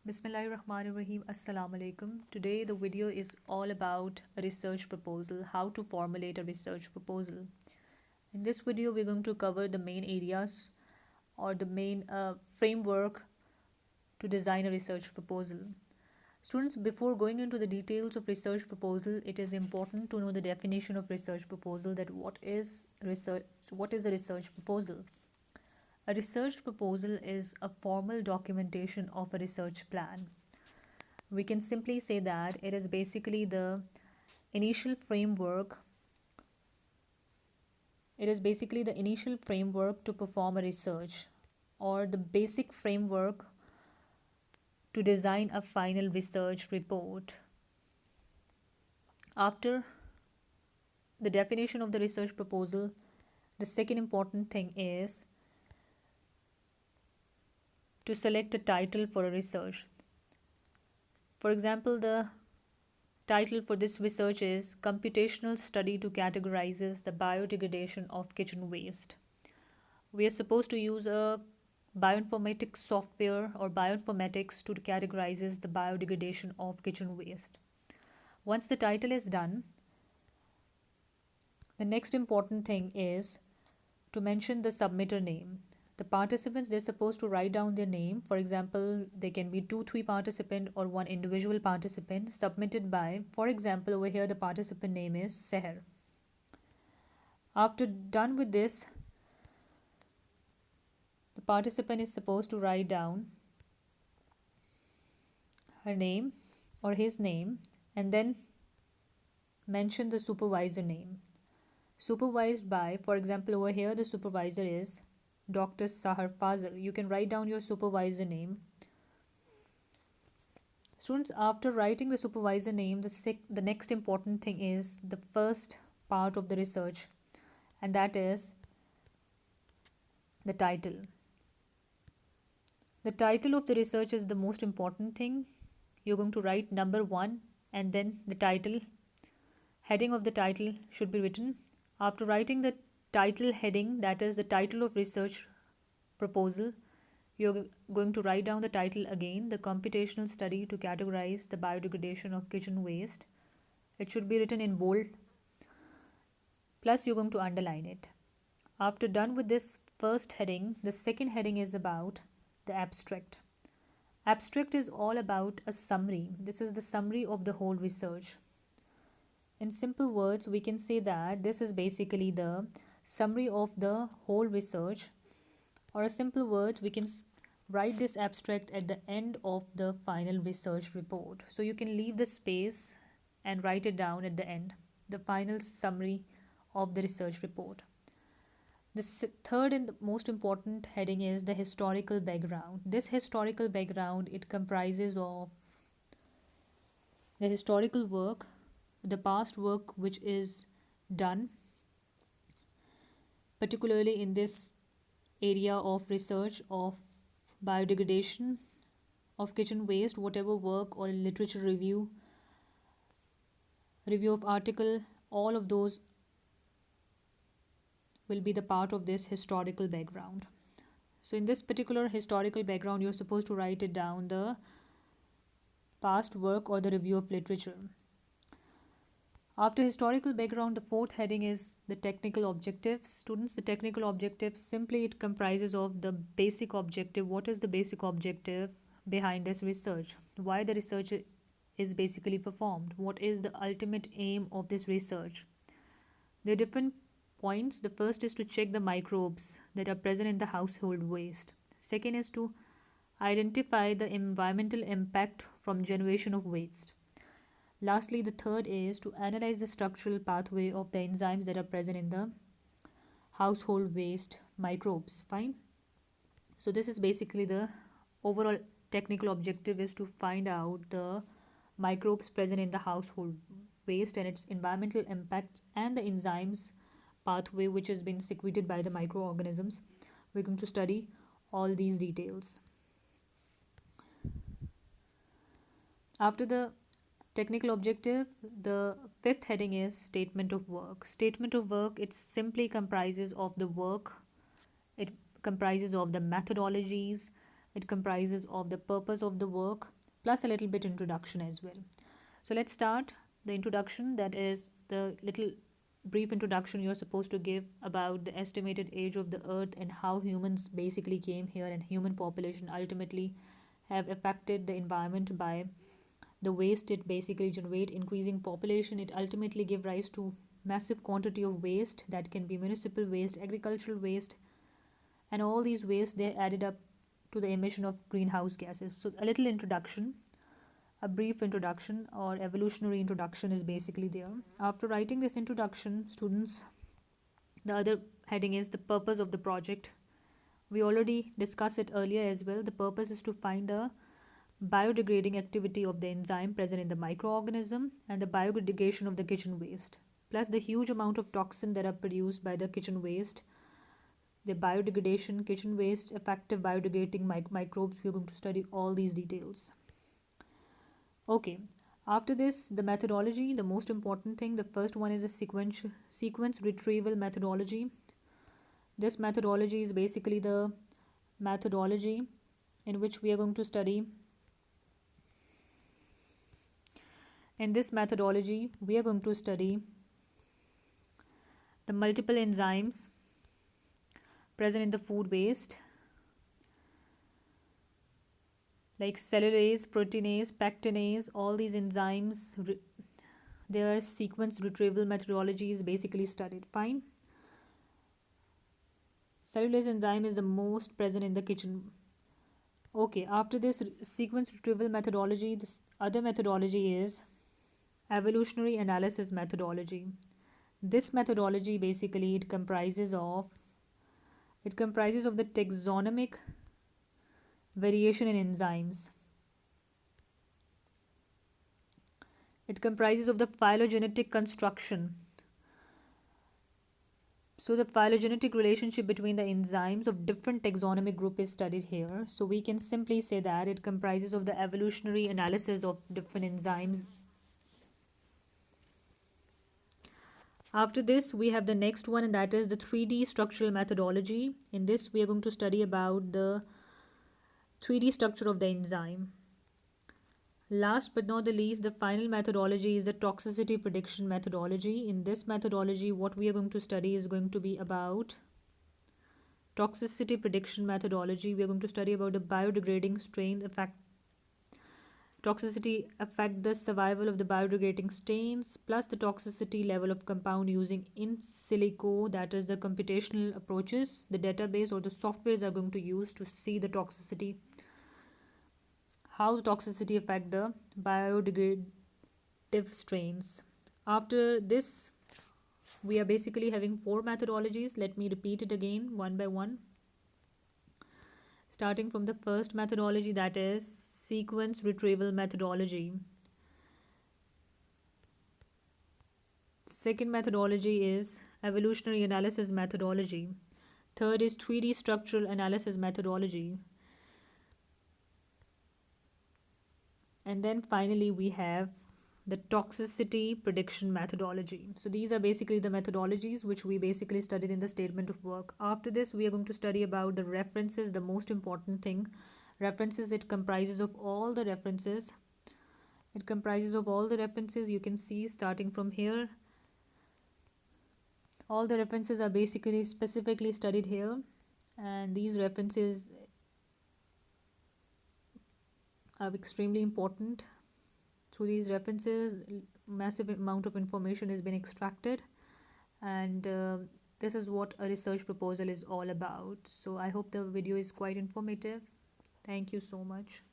Bismillahirrahmanirrahim. Assalamu alaikum. Today the video is all about a research proposal, how to formulate a research proposal. In this video we're going to cover the main areas or the main framework to design a research proposal. Students, before going into the details of research proposal, it is important to know the definition of research proposal, that what is a research proposal. A research proposal is a formal documentation of a research plan. We can simply say that it is basically the initial framework. It is basically the initial framework to perform a research, or the basic framework to design a final research report. After the definition of the research proposal, the second important thing is to select a title for a research. For example, the title for this research is Computational Study to Categorizes the Biodegradation of Kitchen Waste. We are supposed to use a bioinformatics software or bioinformatics to categorizes the biodegradation of kitchen waste. Once the title is done, the next important thing is to mention the submitter name. The participants, they're supposed to write down their name. For example, there can be 2-3 participant or one individual participant submitted by, for example, over here the participant name is Seher. After done with this, the participant is supposed to write down her name or his name and then mention the supervisor name. Supervised by, for example, over here the supervisor is Dr. Sahar Fazil. You can write down your supervisor name. Students, after writing the supervisor name, the next important thing is the first part of the research, and that is the title. The title of the research is the most important thing. You're going to write number 1 and then the title. Heading of the title should be written. After writing the title heading, that is the title of research proposal, you're going to write down the title again, the computational study to categorize the biodegradation of kitchen waste. It should be written in bold, plus you're going to underline it. After done with this first heading, the second heading is about the abstract. Abstract is all about a summary. This is the summary of the whole research. In simple words, we can say that this is basically the summary of the whole research, or a simple word, we can write this abstract at the end of the final research report. So you can leave the space and write it down at the end, the final summary of the research report. The third and the most important heading is the historical background. This historical background, it comprises of the historical work, the past work which is done, particularly in this area of research of biodegradation of kitchen waste, whatever work or literature review of article, all of those will be the part of this historical background. So in this particular historical background, you're supposed to write it down, the past work or the review of literature. After historical background, the fourth heading is the technical objectives. Students, the technical objectives, simply it comprises of the basic objective. What is the basic objective behind this research? Why the research is basically performed? What is the ultimate aim of this research? There are different points. The first is to check the microbes that are present in the household waste. Second is to identify the environmental impact from generation of waste. Lastly, the third is to analyze the structural pathway of the enzymes that are present in the household waste microbes. Fine. So this is basically the overall technical objective, is to find out the microbes present in the household waste and its environmental impacts and the enzymes pathway which has been secreted by the microorganisms. We're going to study all these details. After the technical objective, the fifth heading is statement of work. Statement of work, it simply comprises of the work, it comprises of the methodologies, it comprises of the purpose of the work, plus a little bit introduction as well. So let's start the introduction, that is the little brief introduction you're supposed to give about the estimated age of the earth and how humans basically came here and human population ultimately have affected the environment by the waste it basically generate. Increasing population, it ultimately give rise to massive quantity of waste that can be municipal waste, agricultural waste, and all these waste they added up to the emission of greenhouse gases. So a little introduction, a brief introduction or evolutionary introduction is basically there. After writing this introduction, students, the other heading is the purpose of the project. We already discussed it earlier as well. The purpose is to find the biodegrading activity of the enzyme present in the microorganism and the biodegradation of the kitchen waste, plus the huge amount of toxin that are produced by the kitchen waste, the biodegradation, kitchen waste, effective biodegrading microbes. We are going to study all these details. Okay, after this, the methodology, the most important thing, the first one is a sequence retrieval methodology. This methodology is basically the methodology in which we are going to study. In this methodology, we are going to study the multiple enzymes present in the food waste, like cellulase, proteinase, pectinase, all these enzymes, their sequence retrieval methodology is basically studied. Fine. Cellulase enzyme is the most present in the kitchen. Okay, after this sequence retrieval methodology, this other methodology is evolutionary analysis methodology. This methodology basically it comprises of the taxonomic variation in enzymes. It comprises of the phylogenetic construction. So the phylogenetic relationship between the enzymes of different taxonomic group is studied here. So we can simply say that it comprises of the evolutionary analysis of different enzymes. After this, we have the next one, and that is the 3D structural methodology. In this, we are going to study about the 3D structure of the enzyme. Last but not the least, the final methodology is the toxicity prediction methodology. In this methodology, what we are going to study is going to be about toxicity prediction methodology. We are going to study about the biodegrading strain effect. Toxicity affect the survival of the biodegrading strains, plus the toxicity level of compound using in silico, that is the computational approaches, the database or the softwares are going to use to see the toxicity, how the toxicity affect the biodegradative strains. After this, we are basically having 4 methodologies. Let me repeat it again one by one. Starting from the first methodology, that is sequence retrieval methodology. Second methodology is evolutionary analysis methodology. Third is 3D structural analysis methodology. And then finally we have the toxicity prediction methodology. So these are basically the methodologies which we basically studied in the statement of work. After this, we are going to study about the references, the most important thing. References, it comprises of all the references. It comprises of all the references. You can see starting from here. All the references are basically specifically studied here. And these references are extremely important. Through these references, massive amount of information has been extracted, and this is what a research proposal is all about. So I hope the video is quite informative. Thank you so much.